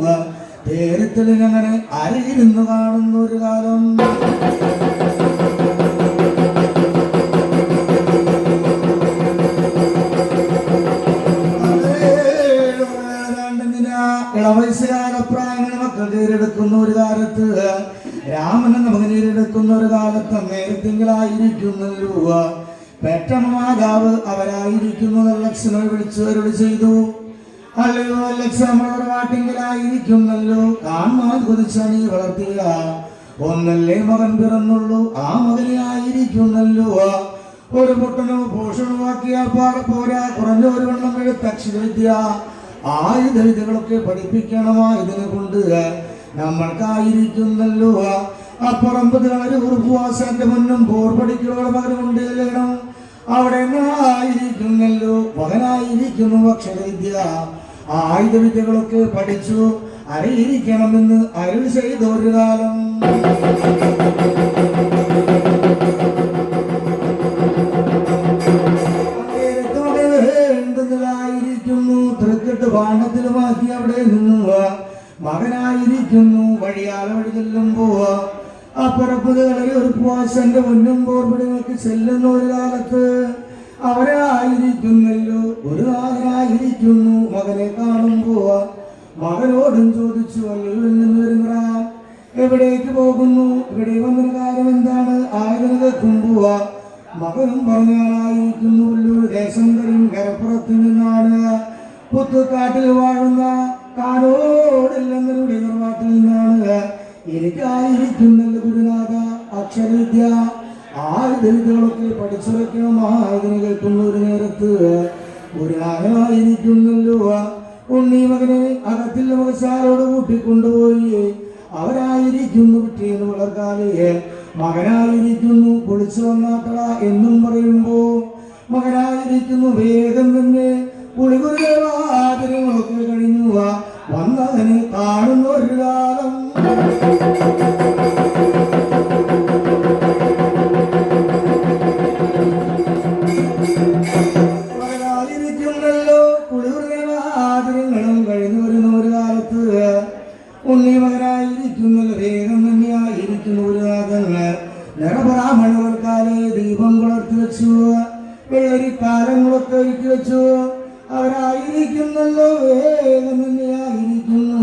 Speaker 2: പേരത്തിലിങ്ങനെ അരയിരുന്ന് കാണുന്ന ഒരു കാലം. ഇളവയസ്സുകാലപ്രായങ്ങൾ മക്കൾ നേരിടുക്കുന്ന ഒരു കാലത്ത്, രാമൻ എന്ന മകൻ നേരിടുക്കുന്ന ഒരു കാലത്ത് നേരത്തെങ്കിലായിരിക്കുന്നല്ലോ പെറ്റമാതാവ് അവരായിരിക്കുന്നത് ലക്ഷണങ്ങൾ വിളിച്ചവരോട് ചെയ്തു. അല്ലയോ ലക്ഷണമുള്ളവർ വാട്ടിങ്കലായിരിക്കുന്നല്ലോ കാണാൻ കൊതിച്ചണി വളർത്തിയ ഒന്നല്ലേ മകൻ പിറന്നുള്ളൂ, ആ മകനെ ആയിരിക്കുന്നല്ലോ. ഒരു പൊട്ടനോ പോഷണമാക്കിയാൽ പോരാ, കുറഞ്ഞ ഒരു വെള്ളം എഴുത്ത് അക്ഷരവിദ്യ ആയുധവിദ്യകളൊക്കെ പഠിപ്പിക്കണമായതിനെ കൊണ്ട് നമ്മൾക്കായിരിക്കുന്നല്ലോ. അപ്പുറം പതിനാല് ഉറുപ്പുവാസന്റെ മുന്നും പോർ പഠിക്കുന്ന മകനുണ്ട് ലേണം, അവിടെ ആയിരിക്കുന്നല്ലോ മകനായിരിക്കുന്നു അക്ഷരവിദ്യ ആയുധവിദ്യകളൊക്കെ പഠിച്ചു അറിയിരിക്കണമെന്ന് അരുൾ ചെയ്ത ഒരു കാലം. വേണ്ടുന്നതായിരിക്കുന്നു തൃക്കെട്ട് ബാണത്തിലുമാക്കി അവിടെ നിന്നു മകനായിരിക്കുന്നു വഴിയാല വഴി ചെല്ലുമ്പോ അപ്പുറപ്പുകളെ ഒരു പോശന്റെ മുന്നും പോർപിടികൾക്ക് ചെല്ലുന്ന ഒരു കാലത്ത് അവരായിരിക്കുന്നല്ലോ ഒരു നാഥനായിരിക്കുന്നു. മകനെ കാണുമ്പോ മകനോടും ചോദിച്ചു, അല്ലയോ വരുന്ന എവിടേക്ക് പോകുന്നു, ഇവിടെ വന്നൊരു കാര്യം എന്താണ്, ആയുധം കേൾക്കുമ്പോ മകനും പറഞ്ഞാലായിരിക്കുന്നു വല്ലൊരു ദേശം കഴിയും കരപ്പുറത്ത് നിന്നാണ്, പുത്തുകാട്ടിൽ വാഴുന്ന കാനോടില്ലെന്നൊരു നിർവാട്ടിൽ നിന്നാണ്, എനിക്കായിരിക്കുന്നല്ലോ ഗുരുനാഥ അക്ഷരവിദ്യ ആയുധവിദ്യകളൊക്കെ പഠിച്ചുറയ്ക്കണമായതിനെ കേൾക്കുന്ന ഒരു നേരത്ത് ഒരു ആനായിരിക്കുന്നല്ലോ. ഉണ്ണി മകനെ അകത്തിൽ മകശാലോട് കൂട്ടിക്കൊണ്ടുപോയി അവരായിരിക്കുന്നു പിറ്റേന്ന് വളർക്കാലേ മകനായിരിക്കുന്നു പൊളിച്ചു വന്നാട്ട എന്നും പറയുമ്പോ മകനായിരിക്കുന്നു വേഗം തന്നെ പുളികുരവാതിരങ്ങളൊക്കെ കഴിഞ്ഞു വന്നതിനെ കാണുന്ന ഒരു കാലം. മകനായിരിക്കുന്നല്ലോ കുളികുരവാതിരങ്ങളും കഴിഞ്ഞു വരുന്ന ഒരു കാലത്ത് ഉണ്ണി മകനായിരിക്കുന്നല്ലോ വേഗം തന്നെയായിരിക്കുന്നു ഒരു കാലങ്ങൾ നിറബ്രാഹ്മണങ്ങൾക്കാലെ ദീപം കൊളർത്തി വെച്ചു, വെള്ളരിക്കാലങ്ങളൊക്കെ ഒരുക്കി വെച്ചു. അവരായിരിക്കുന്നല്ലോ വേഗം തന്നെയായിരിക്കുന്നു.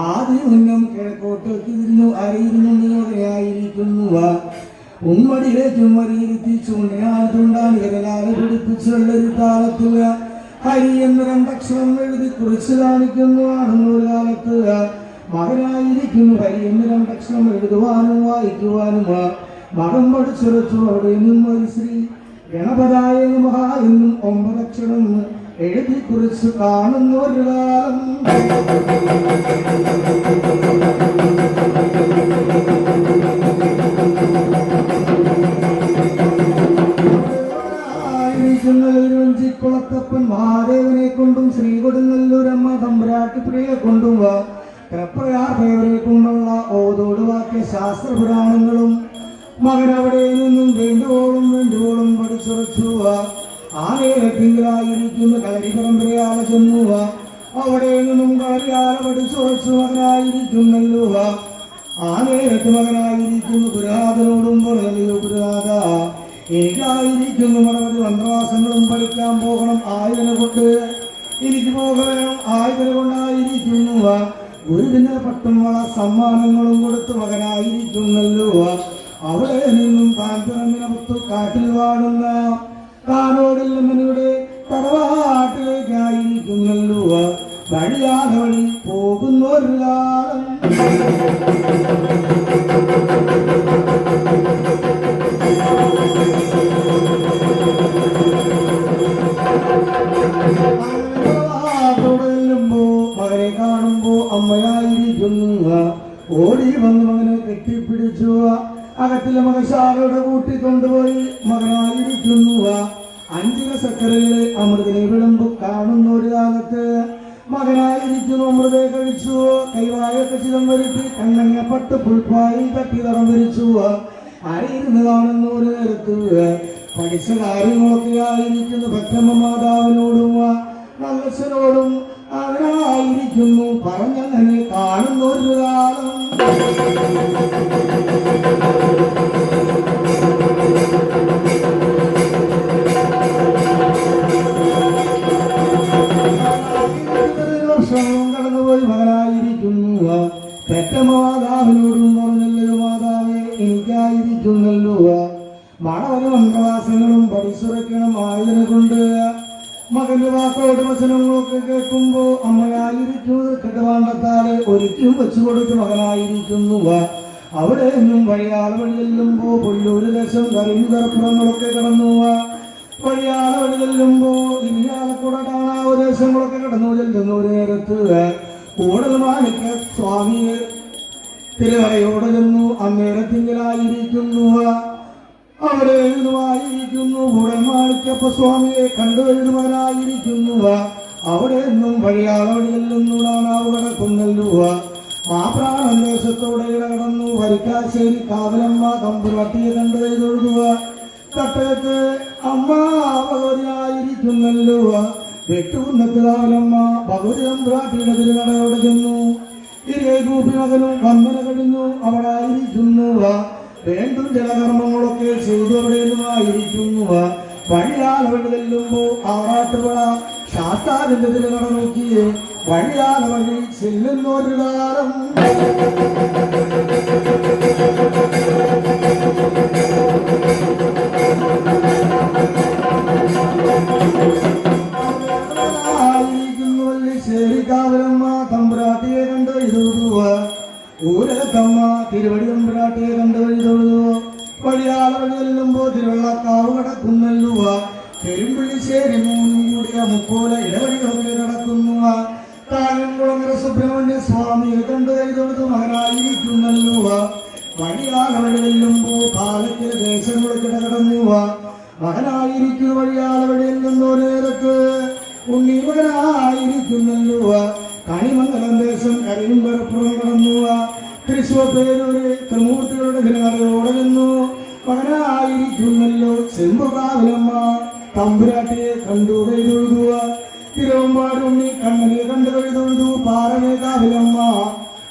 Speaker 2: ആദ്യം ഉന്നം കിഴക്കോട്ടേക്ക് തിരിഞ്ഞു അറിയിരുന്നു നീയായിരിക്കുന്നു. ഉമ്മടിയിലേക്കും വരിയിരുത്തി ചൂണ്ടയാതുണ്ടാണ് വിരലാലെ പിടിപ്പിച്ച് വെള്ളരി താളത്തിൽ ഹരി എന്ന് 2 അക്ഷരം എഴുതി കുറിച്ച് കാണിക്കുന്നു. ആണെന്നൊരു കാലത്ത് മകനായിരിക്കുന്നു ഹരി എന്ന് 2 അക്ഷരം എഴുതുവാനും വായിക്കുവാനും മകൻ പഠിച്ചുറച്ചു. അവിടെ നിന്നും ഒരു ശ്രീ ഗണപതായ നമഃ എന്നും 9 അക്ഷരം എഴുതി കുറിച്ച് കാണുന്ന ഒരു കാലം. കുളത്തപ്പൻ മഹാദേവനെ കൊണ്ടും ശ്രീകൊടുങ്ങല്ലൂരമ്മ തമ്പുരാട്ടി പ്രിയെ കൊണ്ടും പ്രപ്രയാർഭയവരെ കൊണ്ടുള്ള ഓതോട് വാക്യ ശാസ്ത്രപുരാണങ്ങളും മകനവിടെ നിന്നും വേണ്ടുവോളം പഠിച്ചുറച്ചു. ആ നേരത്തിലായിരിക്കുന്ന കളരി പരമ്പരയാല ചെന്നു അവിടെ നിന്നും കളരിയാല പഠിച്ചുറച്ചു മകനായിരിക്കുന്നല്ലോ. ആ നേരത്ത് മകനായിരിക്കുന്നു ഗുരുനാഥനോടും പറഞ്ഞല്ലോ, ഗുരുനാഥ എനിക്കായിരിക്കുന്നു മടവധി മന്ത്രവാസങ്ങളും പഠിക്കാൻ പോകണം, ആയുധന കൊണ്ട് എനിക്ക് പോകണം, ആയുധന കൊണ്ടായിരിക്കുന്നു. ഗുരുവിന് പട്ടും വള സമ്മാനങ്ങളും കൊടുത്ത് മകനായിരിക്കുന്നല്ലോ. അവിടെ നിന്നും താൻ പിറന്നിന പുത്തു കാട്ടിൽ വാടുന്ന കാനോടില്ലമ്മനിയുടെ തറവാട്ടിലേക്കായിരിക്കുന്നല്ലോ. വഴിയാതെ വഴി പോകുന്ന ഒരു കാലം. മകനെ കാണുമ്പോ അമ്മയായിരിക്കുന്നു. ഓടി വന്ന് മകനെ കെട്ടിപ്പിടിച്ചു അകത്തിലെ മകശാലയുടെ കൂട്ടിക്കൊണ്ടുപോയി മകനായിരിക്കും മകനായിരിക്കുന്നു. 5 സക്കരയിലെ അമൃതിനെ വിളമ്പ് കാണുന്ന ഒരു കാലത്ത് മകനായിരിക്കുന്നു. അമൃതെ കഴിച്ചു. കൈവായൊക്കെ ചിതം വരുത്തി കണ്ണങ്ങപ്പട്ട് പുൽപ്പായിൽ തട്ടി തടം ധരിച്ചു. ആരെയിരുന്ന് കാണുന്ന ഒരു നേരത്ത് പഠിച്ച കാര്യങ്ങളൊക്കെ ആയിരിക്കുന്നു. ഭക്തമ്മ മാതാവിനോടും നല്ലച്ഛനോടും അവനായിരിക്കുന്നു പറഞ്ഞങ്ങനെ കാണുന്ന ഒരു കാലം. വർഷവും കടന്നുപോയി മകനായിരിക്കുന്നു. പെറ്റമ്മ മാതാവിനോടും പറഞ്ഞല്ലോ, മാതാവേ എനിക്കായിരിക്കുന്നല്ലോ മണവന് മന്ത്രവാസങ്ങളും പഠിച്ചുറക്കണം ആയതിനെ കൊണ്ട് മകന്റെ വാക്കോട് വചനങ്ങളൊക്കെ കേൾക്കുമ്പോ അമ്മയായിരിക്കുന്നത് കെട്ടുവാണ്ടത്താല് ഒരിക്കലും വെച്ചു കൊടുത്ത് മകനായിരിക്കുന്നു. അവിടെ നിന്നും വഴിയാള വഴി ചെല്ലുമ്പോ പുല്ലൂര് ദേശം കറിയുതറപ്പുറങ്ങളൊക്കെ കടന്നു. വഴിയാള വഴി ചെല്ലുമ്പോ ഇനിയാലക്കൂടെ കാണാവ ദേശങ്ങളൊക്കെ കടന്നു ചെല്ലുന്ന ഒരു നേരത്ത് കൂടുതൽ മാണിക്ക സ്വാമിയെ തിരുവറയോടെ ചെന്നു. അന്നേരത്തിങ്കലായിരിക്കുന്നു. അവിടെ എഴുതുമായിരിക്കുന്നു. കൂടെ മാണിക്കപ്പ സ്വാമിയെ കണ്ടു എഴുതുവാനായിരിക്കുന്നു. അവിടെ നിന്നും വഴിയാള വഴി ചെല്ലുന്നു. നാനാവ് കിടക്കുന്നല്ലോ. മാപ്രാണൻ ദേശത്തോടെ കടന്നു. വരിക്കാശ്ശേരി കാവലമ്മ തമ്പുരാട്ടിയെ കണ്ടു എഴുതൊഴുതുക. തട്ടയത്ത് അമ്മ ഭഗവതിയായിരിക്കുന്നല്ലോ. വെട്ടുകുന്നത്ത് കാവലമ്മ ഭഗവതി തമ്പുരാട്ടിയുടെ തിരുനടയോടെ ചെന്നു. ഇരേകൂപ്പി മകനും വന്ദന കഴിഞ്ഞു അവളായിരിക്കുന്നു. വേണ്ടും ജലകർമ്മങ്ങളൊക്കെ ചെയ്തു അവിടെ നിന്നുമായിരിക്കുന്നു. വഴിയാളവഴി ചെല്ലുമ്പോ ആറാട്ടുപുഴ ശാസ്താവിന്റെ തിരുനട നോക്കിയേ വഴിയാളവഴി ചെല്ലുന്ന ഒരു കാലം. ശേരിക്കാവലമ്മ തമ്പുരാട്ടിയെ കണ്ട് എഴുതുക. ഊരകത്തമ്മ തിരുവടി തമ്പുരാട്ടിയെ കണ്ട് എഴുതുക. വഴിയാള വഴി ചെല്ലുമ്പോ തിരുവള്ളക്കാവ് കടക്കുന്നല്ലുവ. പെരുമ്പിള്ളിശ്ശേരി മൂന്നും കൂടിയ മുക്കോല ഇടവഴികളൊക്കെ കടക്കുന്നു. താഴംകുളങ്ങര സുബ്രഹ്മണ്യ സ്വാമിയെ കണ്ട് എഴുതുന്നത് മകനായിരിക്കുന്നല്ലുവ. വഴിയാള വഴി ചെല്ലുമ്പോ പാലക്കിലെ ദേശങ്ങളൊക്കെ കടന്നു. മകനായിരിക്കുന്ന വഴിയാള വഴി ചെല്ലുന്ന നേരത്ത് ഉണ്ണി മകനായിരിക്കുന്നല്ലോ. കണിമംഗലം ദേശം കരിമ്പരപ്പുറം കടന്നു. തൃശ്ശൂർ പേരൂര് ത്രിമൂർത്തികളുടെ തിരുനടയോടെ ചെന്നു. മകനായിരിക്കുന്നല്ലോ. ചെമ്പുകാവിലമ്മ തമ്പുരാട്ടിയെ കണ്ടു കൈതൊഴുതുക. തിരുവമ്പാടുണ്ണി കണ്ണനെ കണ്ടു കൈതൊഴുതു. പാറമേകാവിലമ്മ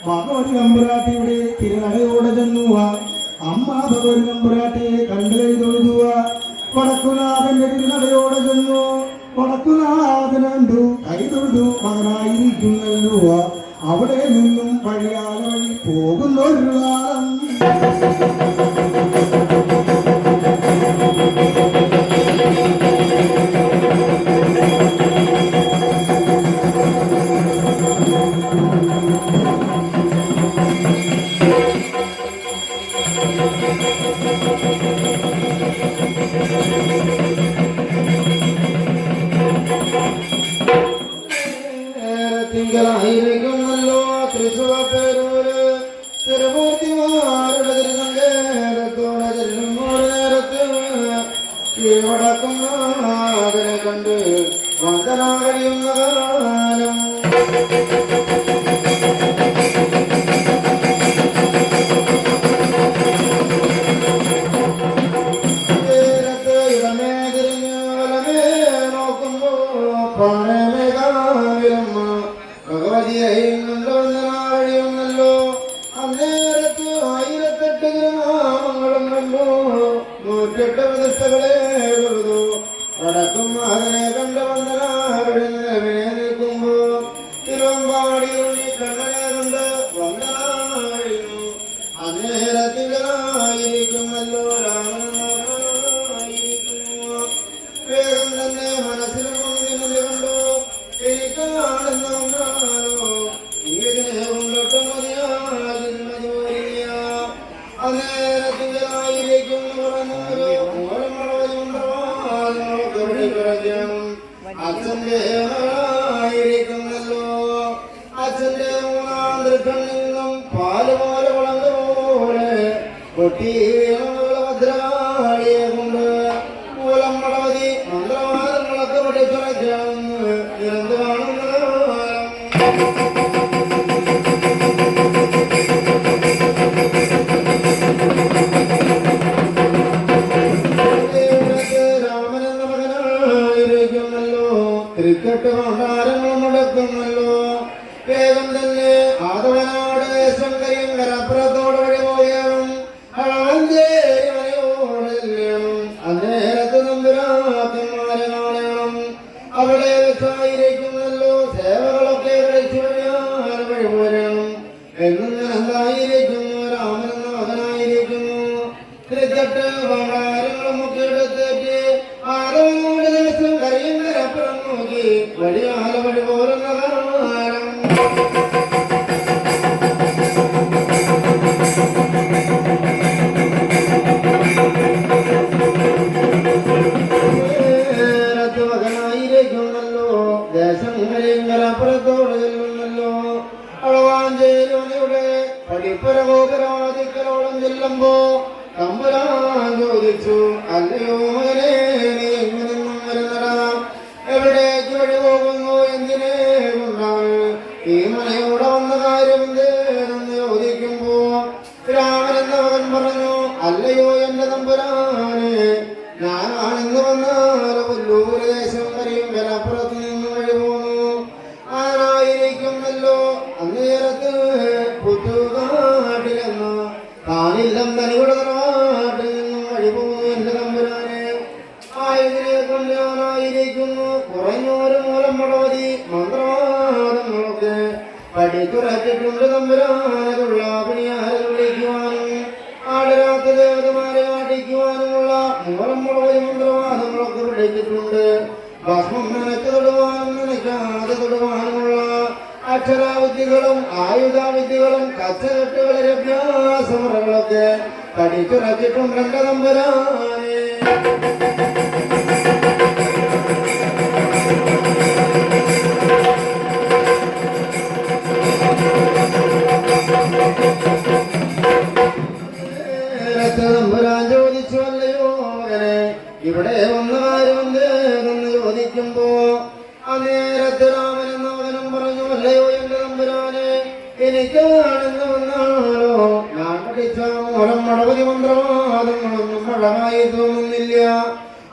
Speaker 2: ഭഗവതി തമ്പുരാട്ടിയുടെ തിരുനടയോടെ ചെന്നു. അമ്മ ഭഗവതി തമ്പുരാട്ടിയെ കണ്ടു കൈതൊഴുതുക. വടക്കുനാഥന്റെ തിരുനടയോടെ ചെന്നു. വടക്കുനാഥനു കൈതൊഴുതു മകനായിരിക്കുന്നല്ലോ. അവിടെ നിന്നും വഴിയാള വഴി പോകുന്ന ഒരു കാലം.
Speaker 3: തിങ്കളായിരിക്കുന്നല്ലോ തൃശ്ശൂർ പേരൂര് തിരുമൂർത്തിമാരുടെ തിരുനങ്കേരത്തോടെ ചെല്ലുമ്പോൾ നേരത്ത് കീഴടക്കുന്ന അതിനെ കണ്ട് വന്ദന കഴിയുന്ന കാലം. നേരത്ത് ഇടമേ തിരിഞ്ഞ് വലമേ നോക്കുമ്പോ പാറമേകാവിലമ്മ ഭഗവതിയുന്നല്ലോ വഴിയുന്നല്ലോ. അന്നേരത്ത് 1008 തിരുനാമങ്ങളും കണ്ടു. 108 പ്രതിഷ്ഠകളെ കൊടുത്തു. വടക്കും അതിനെ കണ്ട വന്ദനാവിനെ നിൽക്കുമ്പോ തിരുവമ്പാടിയുണ്ണി കണ്ണനെ കണ്ട് വന്ദനായിരുന്നു. അന്നേരത്തിങ്കലായിരിക്കുന്നല്ലോ രാമനായിരിക്കുന്നു. വേഗം തന്നെ മനസ്സിൽ മുന്നിൽ കണ്ടു. എനിക്കാണെന്ന ഇതിനെ കൊണ്ടൊട്ടും മതിയാകുന്ന ജോലിയ. അന്നേരത്തിലായിരിക്കും പറഞ്ഞൊരു അച്ഛന്റെ ആയിരിക്കുന്നല്ലോ. അച്ഛന്റെ 3-ാം ദൃക്കണ്ണിൽ നിന്നും പാല് പോലെ വളർന്ന പോലെ കൊട്ടി ഭദ്രകാളിയെ കൊണ്ട് മൂലം ഭാര്യയാണെന്ന് നിരന്ത് കാണുന്നത് രാമനെന്ന മകനായിരിക്കുന്നല്ലോ ക്രിക്കറ്റ് ഭണ്ഡാരങ്ങൾ നടക്കുന്നല്ലോ വേഗം തന്നെ ആദവനാട് ശങ്കരിയങ്കരപ്പുറത്തോട് വഴി പോയണം അളവഞ്ചേരി മലയോടെല്ലാം അന്നേരത്ത് നമ്പുരാക്കന്മാരെ കാണണം അവിടെ വെച്ചായിരിക്കുന്നല്ലോ സേവകളൊക്കെ കഴിച്ചു വഴി പോരണം എന്നിങ്ങനെ എന്തായിരിക്കുന്നു രാമനെന്ന മകനായിരിക്കുന്നു ക്രിക്കറ്റ് ഭണ്ഡാരങ്ങളും ഒക്കെ എടുത്തേക്ക് ആദവനാട് ദേശം കരിയങ്കരപ്പുറം നോക്കി വഴിയാല വഴി പോരുന്ന കാലം മകനായിരിക്കുന്നല്ലോ ദേശം കരിയങ്കരപ്പുറത്തോട് ചെല്ലുന്നല്ലോ അളവാഞ്ചേരിയുടെ പടിപ്പുര ഗോപുരാദിക്കലോളം ചെല്ലുമ്പോ തമ്പുരാൻ ചോദിച്ചു അല്ലയോ മകനെ നീ എങ്ങനെന്നും വരുന്നടാ എവിടേക്ക് വഴി പോകുന്നു എന്തിനെ കൊണ്ടാണ് ഈ മനയോടെ വന്ന കാര്യം എന്തേന്ന് ചോദിക്കുമ്പോ രാമനെന്ന മകൻ പറഞ്ഞു അല്ലയോ എന്റെ തമ്പുരാനെ ഞാനാണെന്ന് വന്നാൽ പുല്ലൂർ ദേശം കരിയങ്കരപ്പുറത്ത് നിന്ന് വഴി പോന്നു ആരായിരിക്കുന്നല്ലോ അന്നേരത്ത് പുത്തുകാട്ടിലെന്ന താനില്ലം തനിയുടെ നാട്ടിൽ നിന്നും വഴി പോന്നു എന്റെ തമ്പുരാനെ ആയതിനെ കൊണ്ട് ഞാനായിരിക്കുന്നു കുറഞ്ഞൊരു മൂലം മുടവതി മന്ത്രവാദങ്ങളൊക്കെ പഠിത്തുറച്ചിട്ടുണ്ട് തമ്പുരാനുള്ള പണിയാരെ വിളിക്കുവാനും ആടരാത്ത ദേവതമാരെ ആടിക്കുവാനുമുള്ള മൂലം മുടവതി മന്ത്രവാദങ്ങളൊക്കെ പഠിച്ചിട്ടുണ്ട് ഭസ്മം നനച്ച് തൊടുവാനും നനയ്ക്കാതെ തൊടുവാനുമുള്ള അക്ഷരാവിദ്യകളും ആയുധാവിദ്യകളും കച്ചകെട്ടുകളിൽ അഭ്യാസമുറകളൊക്കെ പഠിച്ചുറച്ചിട്ടുണ്ട് എന്റെ തമ്പുരാനെ തമ്പുരാൻ ചോദിച്ചു അല്ലയോ മകനെ ഇവിടെ വന്ന കാര്യം എന്തേന്ന് ചോദിക്കുമ്പോ അന്നേരത്ത് രാമനെന്ന മകനും പറഞ്ഞു അല്ലയോ എന്റെ തമ്പുരാനെ എനിക്കാണെന്ന് വന്നാലോ ഞാൻ പഠിച്ച മൂലം മടവതി മന്ത്രവാദങ്ങളൊന്നും മഴമായി തോന്നുന്നില്ല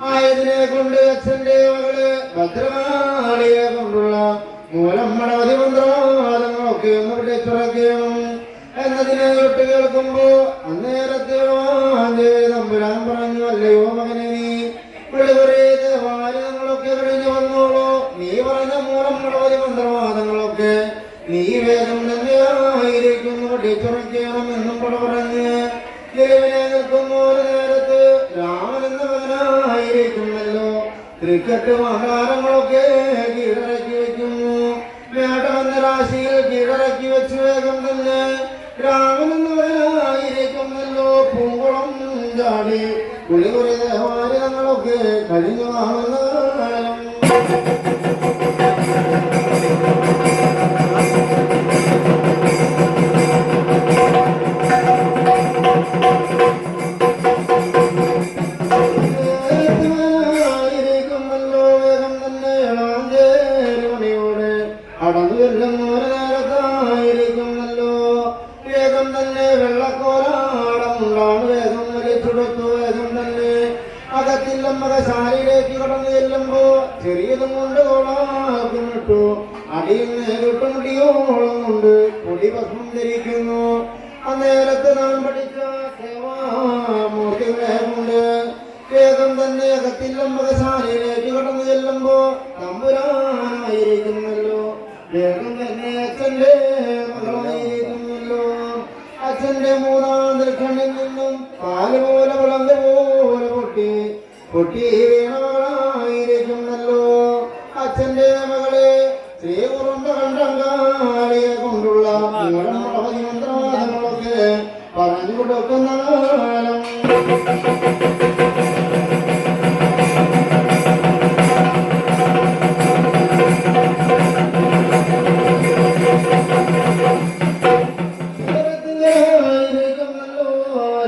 Speaker 3: ആയതിനെ കൊണ്ട് അച്ഛന്റെ മകള് ഭദ്രകാളിയെ കൊണ്ടുള്ള മൂലം മടവതി മന്ത്രവാദങ്ങളൊക്കെ ഒന്ന് പഠിച്ചുറക്കണം എന്നതിനെ തൊട്ട് കേൾക്കുമ്പോ അന്നേരത്തെ തമ്പുരാൻ പറഞ്ഞു അല്ലയോ മകനെ നീ ദേവാലയങ്ങളൊക്കെ കഴിഞ്ഞു വന്നോളൂ നീ പറഞ്ഞ മൂലം മടവതി മന്ത്രവാദങ്ങളൊക്കെ നീ വേഗം തന്നെയായിരിക്കുന്നു പഠിച്ചുറക്കണം എന്നും കൂടെ പറഞ്ഞ് നിലവിലെ നിൽക്കുന്ന ഒരു നേരത്ത് രാമനെന്ന മകനായിരിക്കുന്നല്ലോ ക്രിക്കറ്റ് മഹാരങ്ങളൊക്കെ കീഴടക്കി വെക്കുന്നു വേട്ടമെന്ന രാശിയിൽ കീഴടക്കി വെച്ച് വേഗം തന്നെ രാമനെന്ന മകനായിരിക്കുന്നല്ലോ പൂങ്കുളം ചാടി കുളികുറി ദേവാലയങ്ങളൊക്കെ കഴിഞ്ഞു കാണുന്ന കാലം അടന്നു ചെല്ലുന്ന ഒരു നേരത്തായിരിക്കുന്നല്ലോ വേഗം തന്നെ വെള്ളക്കോലാടമുണ്ടാണ് വേഗം വലിച്ചെടുത്തു വേഗം തന്നെ അകത്തില്ല മകശാലയിലേക്ക് കടന്നു ചെല്ലുമ്പോ ചെറിയതും കൊണ്ട് കോളാക്കുന്നിട്ടു അടിയിൽ നേരിട്ട് മുടിയോളം കൊണ്ട് പൊടി ഭസ്മം ധരിക്കുന്നു അന്നേരത്ത് നാം പഠിച്ച സേവാമൂർത്തികളെ കൊണ്ട് വേഗം തന്നെ അകത്തില്ല മകശാലയിലേക്ക് കടന്നു ചെല്ലുമ്പോ തമ്പുരാനായിരിക്കുന്നല്ലോ വേഗം തന്നെ അച്ഛന്റെ മകളായിരിക്കുന്നല്ലോ അച്ഛന്റെ മൂന്നാം ദൃക്കണ്ണിൽ നിന്നും പാല് പോലെ വിളമ്പ് പോലെ പൊട്ടി വീണായിരിക്കുന്നല്ലോ അച്ഛന്റെ മകളെ ശ്രീകുറുമ്പ കണ്ടങ്കാളിയെ കൊണ്ടുള്ള മന്ത്രവാദങ്ങളൊക്കെ പറഞ്ഞു കൊടുക്കുന്ന കാലം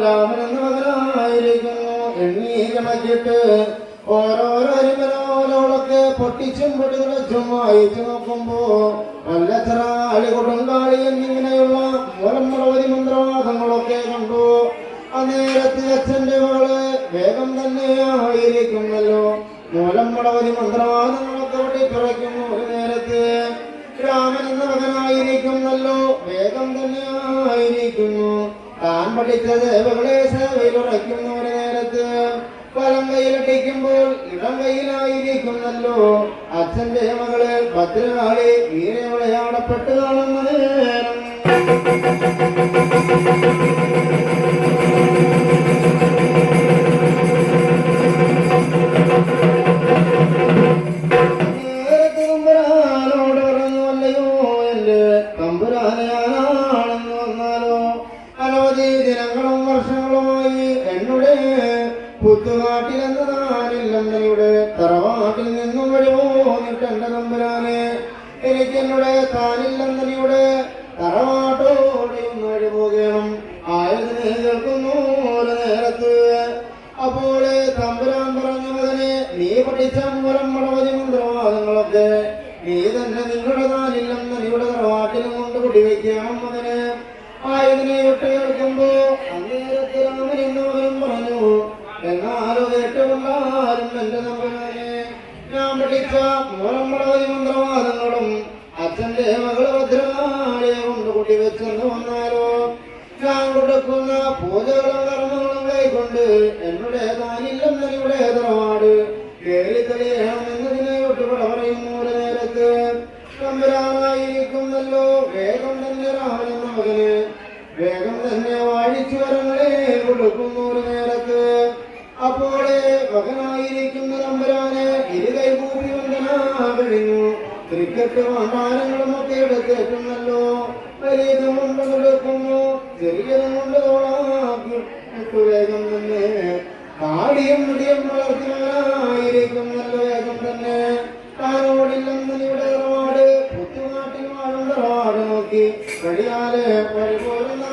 Speaker 3: രാമനെന്ന മകനായിരിക്കുന്നു എണ്ണീ കണക്കിട്ട് ഓരോരോ അരിമനോലൊക്കെ പൊട്ടിച്ചും പൊടിതുളച്ചും വായിച്ചു നോക്കുമ്പോ വല്ലത്ര അളികൊടുങ്കാളി എന്നിങ്ങനെയുള്ള മൂലമുളവതി മന്ത്രവാദങ്ങളൊക്കെ കണ്ടു. അന്നേരത്ത് അച്ഛന്റെ മകള് വേഗം തന്നെ ആയിരിക്കുന്നല്ലോ. മൂലമുളവതി മന്ത്രവാദങ്ങളൊക്കെ വെട്ടിപ്പിറയ്ക്കുന്നു. ഒരു നേരത്ത് രാമൻ എന്ന മകനായിരിക്കുന്നല്ലോ. വേഗം തന്നെ ആയിരിക്കുന്നു. താൻ പഠിച്ച ദേവകളെ സേവയിലുറയ്ക്കുന്ന ഒരു നേരത്ത് വലം കയ്യിലടിക്കുമ്പോൾ ഇടം കയ്യിലായിരിക്കുന്നല്ലോ. അച്ഛന്റെ മകള് ഭദ്രകാളി വീരെ വിളയാടപ്പെട്ട് കാണുന്ന നേരം തമ്പുരാനോട് പറഞ്ഞു, അല്ലയോ എന്റെ തമ്പുരാനാണെന്ന് വന്നാലോ? അനവധി ദിനങ്ങളും വർഷങ്ങളുമായി എന്നുടെ പുത്തുകാട്ടിലെന്ന് താനില്ലെന്നയുടെ തറവാട്ടിൽ നിന്നും വഴിപോന്നിട്ട് എന്റെ തമ്പുരാനെ എനിക്ക് എന്നുടെ താനില്ലെന്നയുടെ തറവാട്ടോടെ ഒന്ന് വഴി പോകണം. ആയതിനെ കേൾക്കുന്നു ഒരു നേരത്ത്. അപ്പോൾ തമ്പുരാൻ പറഞ്ഞു, മകനെ, നീ പഠിച്ച മൂലമുളവതി മന്ത്രവാദങ്ങളൊക്കെ നീ തന്നെ നിങ്ങളുടെ താനില്ലെന്ന് നിങ്ങളുടെ തറവാട്ടിലും കൊണ്ട് കുടിവെക്കണം മകന്. ആയതിനെ വിട്ട് കേൾക്കുമ്പോ അന്നേരത്ത് രാമൻ എന്നവരും പറഞ്ഞു, എന്നാലും കേട്ടുകൊണ്ടാലും എന്റെ തമ്പുരാനെ, ഞാൻ പഠിച്ച മൂലമുളവതി മന്ത്രവാദങ്ങളും അച്ഛന്റെ മകള് ഭദ്രകാളിയെ കൊണ്ട് കുടിവെച്ചെന്ന് വന്നാലോ? ഞാൻ കൊടുക്കുന്ന പൂജകളും കർമ്മങ്ങളും കൈക്കൊണ്ട് എന്നുടെ താനില്ലെന്ന് ഇവിടെ തറവാട് കേറിക്കളിയണമെന്നതിനെ ഒട്ടുപട പറയുന്നു. ഒരു നേരത്ത് തമ്പുരാനായിരിക്കുന്നല്ലോ. വേഗം തന്നെ രാമനെന്ന മകന് വേഗം തന്നെ വാഴിച്ചു വരങ്ങളെ കൊടുക്കുന്നു. ഒരു നേരത്ത് അപ്പോളെ മകനായിരിക്കുന്ന തമ്പുരാനെ ഇരുകൈ കൂപ്പി വന്ദന കഴിഞ്ഞു. ക്രിക്കറ്റ് വാഹനങ്ങളും ഒക്കെ എടുത്തേറ്റുന്നല്ലോ. വലിയതും കൊണ്ട് കൊടുക്കുന്നു, ചെറിയതും കൊണ്ട് തോളാക്കി വേഗം തന്നെ കാടിയും മുടിയും വളർത്തിയവനായിരിക്കുന്നല്ലോ. വേഗം തന്നെ താനോടില്ലെന്ന് ഇവിടെ തറവാട് പുത്തുനാട്ടിൽ വാഴും തറവാട് നോക്കി വഴിയാലെ പരിപോരുന്ന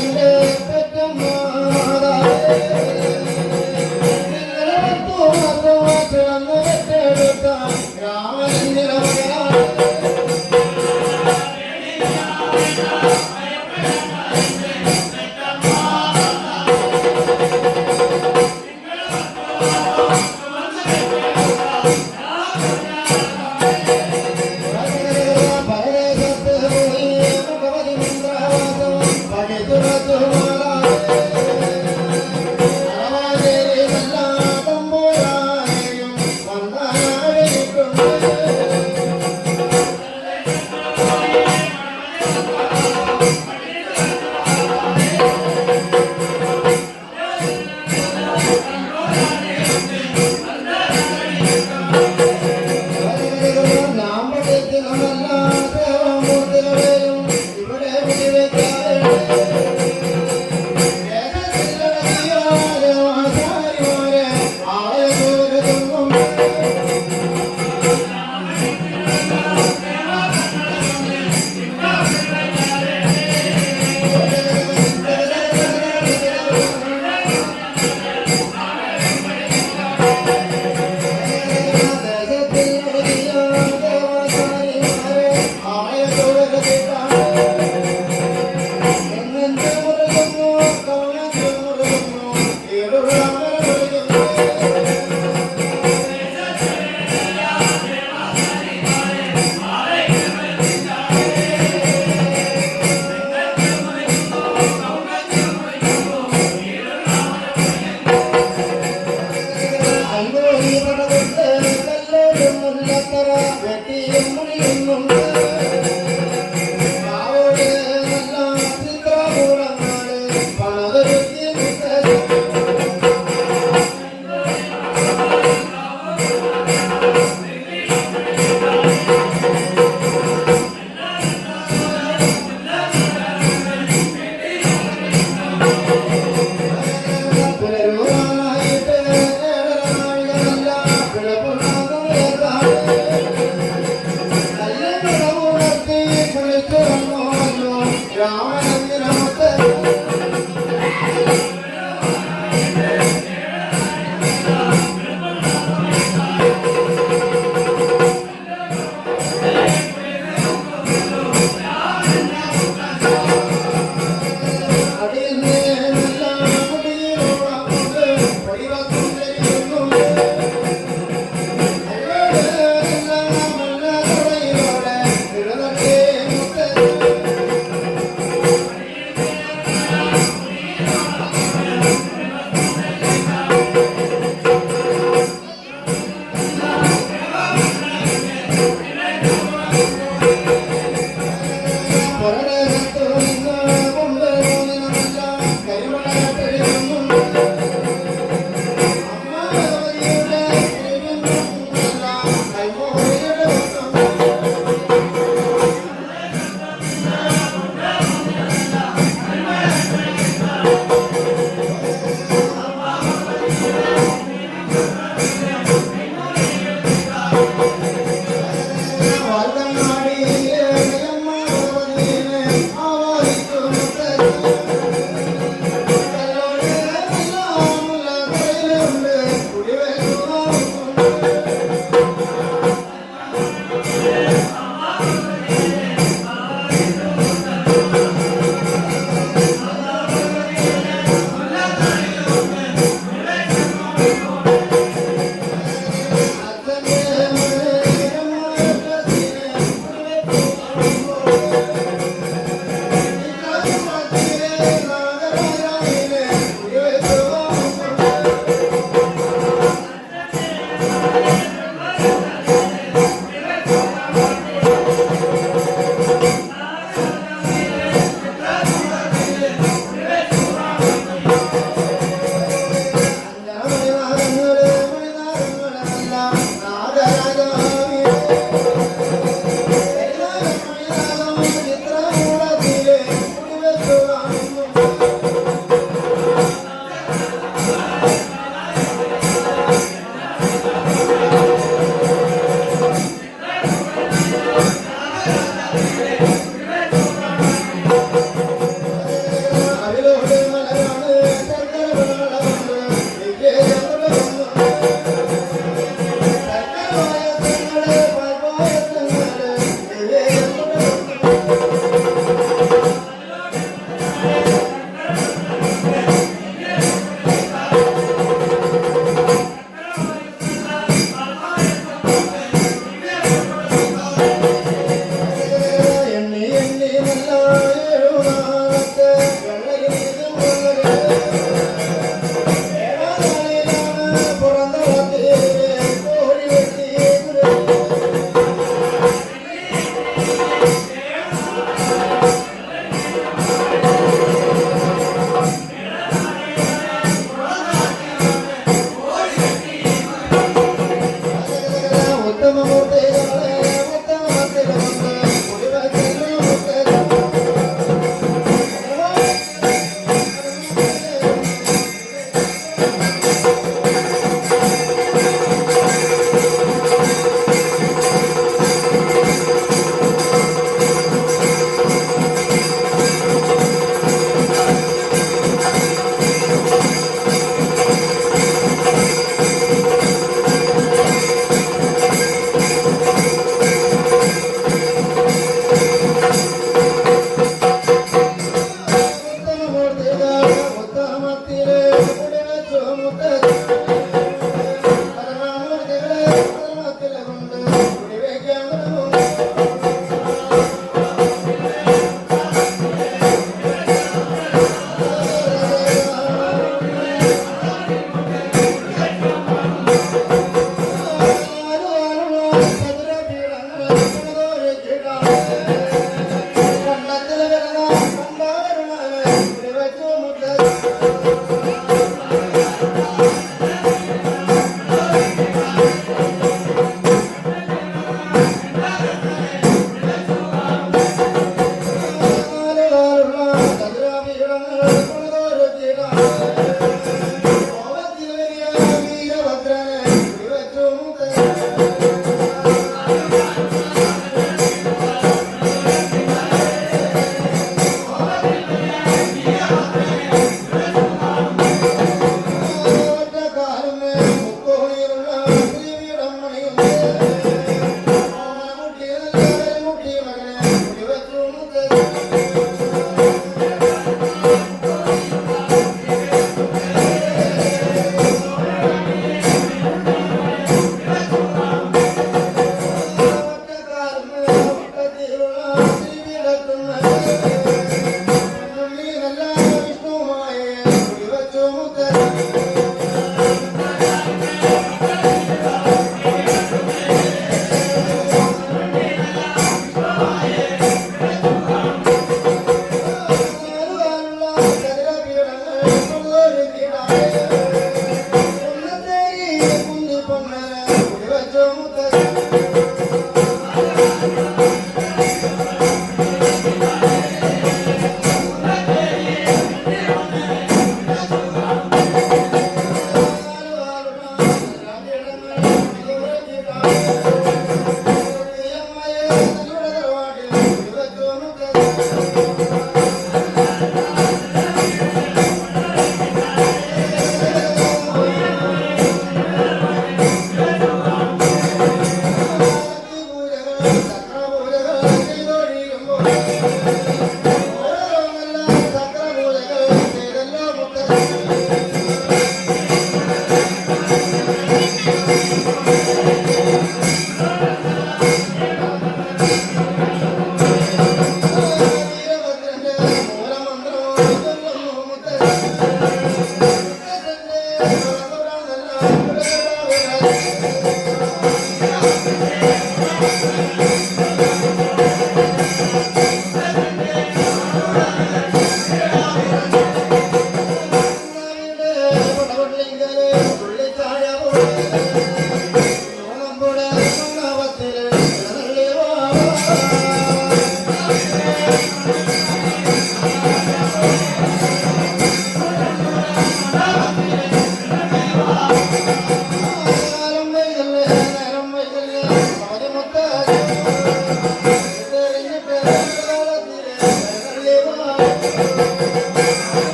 Speaker 3: എന്റെ പെറ്റമ്മ മാതാവേ പരദേശത്ത് പോയി മുഖമതി മന്ത്രവാദം പടിതുറച്ചു മാറാതെ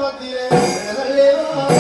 Speaker 3: ഗർഭത്തിലെ